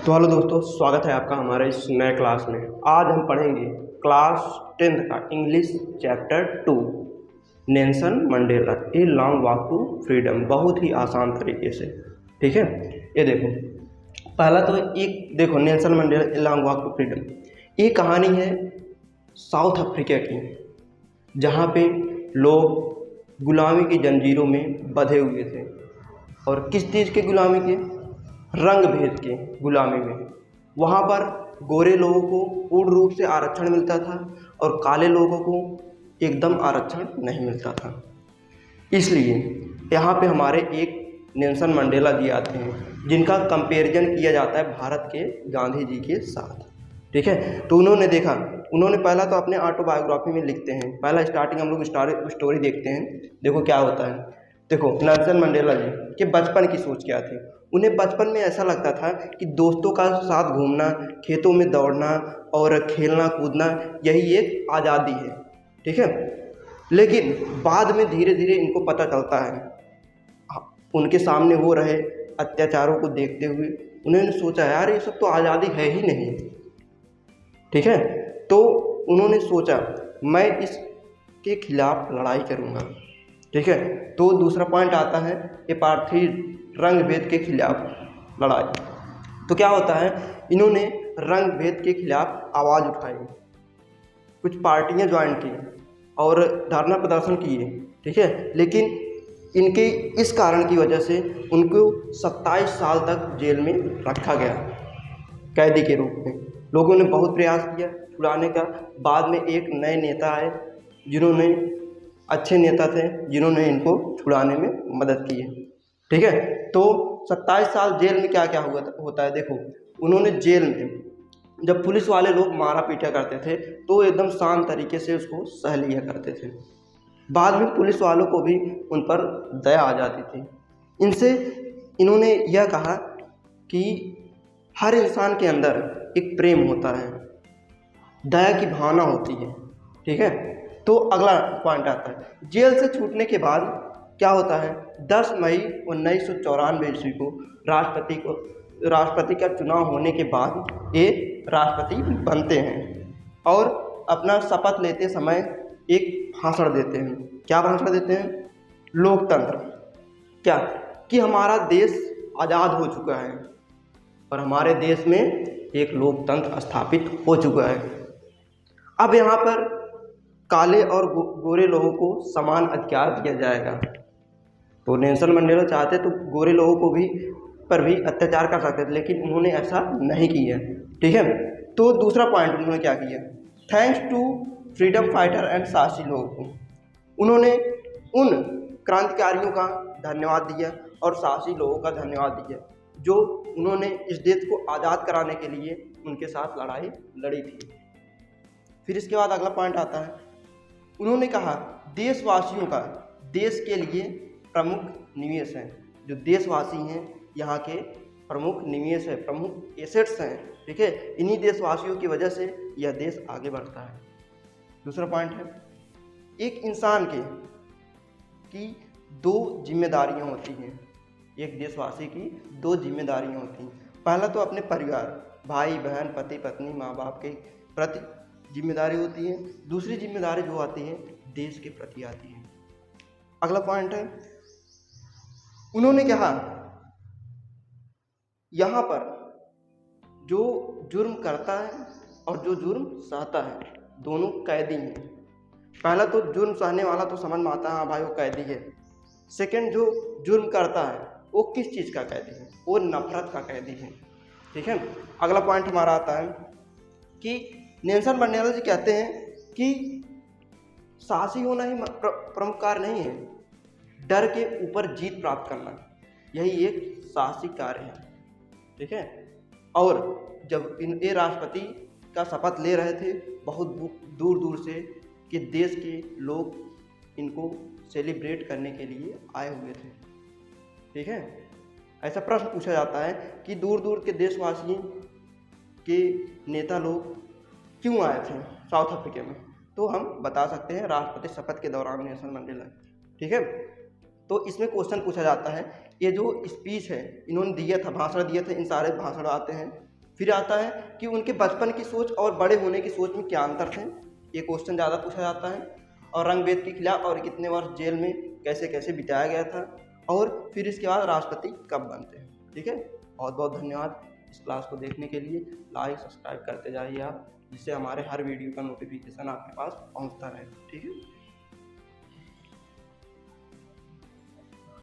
तो हेलो दोस्तों, स्वागत है आपका हमारे इस नए क्लास में। आज हम पढ़ेंगे क्लास 10th का English chapter 2 Nelson Mandela a long walk to freedom, बहुत ही आसान तरीके से। ठीक है, ये देखो, पहला तो एक देखो Nelson Mandela a long walk to freedom. ये कहानी है साउथ अफ्रीका की, जहाँ पे लोग गुलामी की जंजीरों में बंधे हुए थे। और किस चीज़ के गुलामी के? रंग भेद के गुलामी में। वहाँ पर गोरे लोगों को पूर्ण रूप से आरक्षण मिलता था और काले लोगों को एकदम आरक्षण नहीं मिलता था। इसलिए यहाँ पे हमारे एक नेल्सन मंडेला जी आते हैं, जिनका कंपैरिजन किया जाता है भारत के गांधी जी के साथ। ठीक है, तो उन्होंने पहला तो अपने ऑटोबायोग्राफी में लिखते हैं। पहला स्टार्टिंग हम लोग स्टोरी देखते हैं। देखो क्या होता है। देखो नेल्सन मंडेला जी के बचपन की सोच क्या थी। उन्हें बचपन में ऐसा लगता था कि दोस्तों का साथ घूमना, खेतों में दौड़ना और खेलना कूदना, यही एक आज़ादी है। ठीक है, लेकिन बाद में धीरे धीरे इनको पता चलता है, उनके सामने हो रहे अत्याचारों को देखते हुए उन्होंने सोचा यार ये सब तो आज़ादी है ही नहीं। ठीक है, तो उन्होंने सोचा मैं इसके खिलाफ लड़ाई करूँगा। ठीक है, तो दूसरा पॉइंट आता है एपार्थाइड, रंग भेद के खिलाफ लड़ाई। तो क्या होता है, इन्होंने रंग भेद के खिलाफ आवाज़ उठाई, कुछ पार्टियां ज्वाइन की और धरना प्रदर्शन किए। ठीक है, लेकिन इनके इस कारण की वजह से उनको 27 साल तक जेल में रखा गया कैदी के रूप में। लोगों ने बहुत प्रयास किया छुड़ाने का। बाद में एक नए नेता आए, जिन्होंने अच्छे नेता थे, जिन्होंने इनको छुड़ाने में मदद की है। ठीक है, तो 27 साल जेल में क्या क्या होता है। देखो, उन्होंने जेल में जब पुलिस वाले लोग मारा पीटा करते थे तो एकदम शांत तरीके से उसको सह लिया करते थे। बाद में पुलिस वालों को भी उन पर दया आ जाती थी। इन्होंने यह कहा कि हर इंसान के अंदर एक प्रेम होता है, दया की भावना होती है। ठीक है, तो अगला पॉइंट आता है जेल से छूटने के बाद क्या होता है। 10 मई 1994 ईस्वी को राष्ट्रपति का चुनाव होने के बाद ये राष्ट्रपति बनते हैं और अपना शपथ लेते समय एक भाषण देते हैं। क्या भाषण देते हैं? लोकतंत्र, क्या कि हमारा देश आज़ाद हो चुका है और हमारे देश में एक लोकतंत्र स्थापित हो चुका है। अब यहाँ पर काले और गोरे लोगों को समान अधिकार दिया जाएगा। तो नेल्सन मंडेला चाहते तो गोरे लोगों को पर भी अत्याचार कर सकते थे, लेकिन उन्होंने ऐसा नहीं किया। ठीक है, तो दूसरा पॉइंट उन्होंने क्या किया, thanks to freedom fighter and साहसी लोगों को, उन्होंने उन क्रांतिकारियों का धन्यवाद दिया और साहसी लोगों का धन्यवाद दिया जो उन्होंने इस देश को आज़ाद कराने के लिए उनके साथ लड़ाई लड़ी थी। फिर इसके बाद अगला पॉइंट आता है, उन्होंने कहा देशवासियों का देश के लिए प्रमुख निवेश है। जो देशवासी हैं यहाँ के प्रमुख निवेश है, प्रमुख एसेट्स हैं। ठीक है, इन्हीं देशवासियों की वजह से यह देश आगे बढ़ता है। दूसरा पॉइंट है, एक इंसान की 2 जिम्मेदारियाँ होती हैं। एक देशवासी की 2 जिम्मेदारियाँ होती हैं। पहला तो अपने परिवार, भाई बहन, पति पत्नी, माँ बाप के प्रति जिम्मेदारी होती है। दूसरी जिम्मेदारी जो आती है देश के प्रति आती है। अगला पॉइंट है, उन्होंने कहा यहाँ पर जो जुर्म करता है और जो जुर्म सहता है दोनों कैदी हैं। पहला तो जुर्म सहने वाला तो समझ में आता है, हाँ भाई वो कैदी है। सेकंड, जो जुर्म करता है वो किस चीज़ का कैदी है? वो नफरत का कैदी है। ठीक है, अगला पॉइंट हमारा आता है कि नेल्सन मंडेला जी कहते हैं कि साहसी होना ही प्रमुख कार्य नहीं है, डर के ऊपर जीत प्राप्त करना यही एक साहसी कार्य है। ठीक है, और जब ये राष्ट्रपति का शपथ ले रहे थे, बहुत दूर दूर से कि देश के लोग इनको सेलिब्रेट करने के लिए आए हुए थे। ठीक है, ऐसा प्रश्न पूछा जाता है कि दूर दूर के देशवासियों के नेता लोग क्यों आए थे साउथ अफ्रीका में? तो हम बता सकते हैं राष्ट्रपति शपथ के दौरान नेल्सन मंडेला। ठीक है, तो इसमें क्वेश्चन पूछा जाता है, ये जो स्पीच है इन्होंने दिया था, भाषण दिए थे, इन सारे भाषण आते हैं फिर आता है कि उनके बचपन की सोच और बड़े होने की सोच में क्या अंतर थे, ये क्वेश्चन ज़्यादा पूछा जाता है। और रंग भेद के खिलाफ और कितने वर्ष जेल में कैसे कैसे बिताया गया था, और फिर इसके बाद राष्ट्रपति कब बनते हैं। ठीक है, बहुत बहुत धन्यवाद इस क्लास को देखने के लिए। लाइक सब्सक्राइब करते जाइए आप, जिससे हमारे हर वीडियो का नोटिफिकेशन आपके पास पहुंचता रहे। ठीक है।